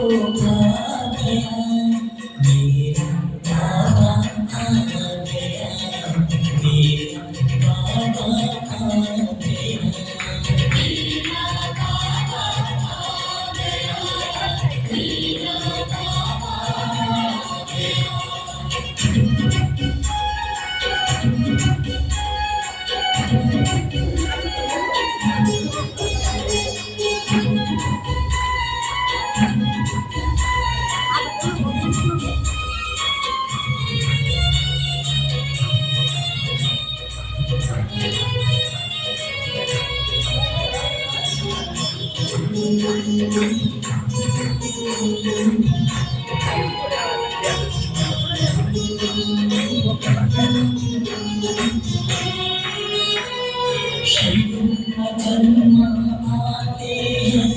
आ गया मेरा बाबा आ गया मेरा बाबा आ गया शिव का जन्म आते हैं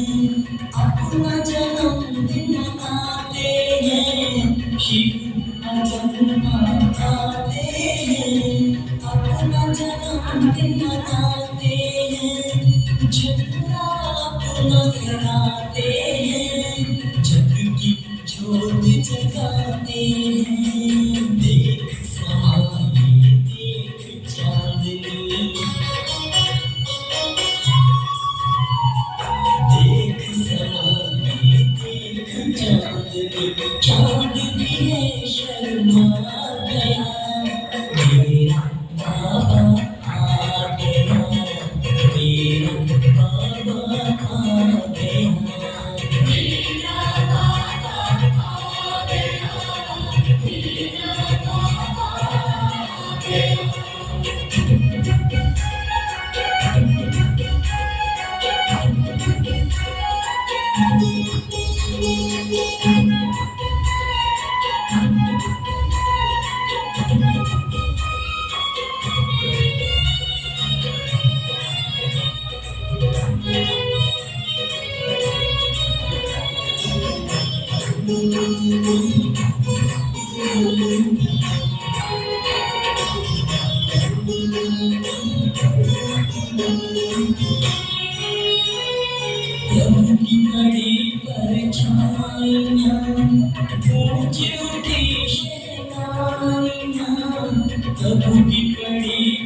अपना जन्मदिन आते हैं शिव का जन्म आते हैं अपना जन्मदिन आते हैं झंडा अपना फहराते हैं जग की ज्योत जगाते हैं देख समाये देख चांदनी देख समाये देख चांदनी चांदनी है शर्मा गया मेरा बाबा आ गया मेरा बाबा आ गया प्रभु की बड़ी परछाइयाँ गूंज उठी शहनाइयाँ प्रभु की बड़ी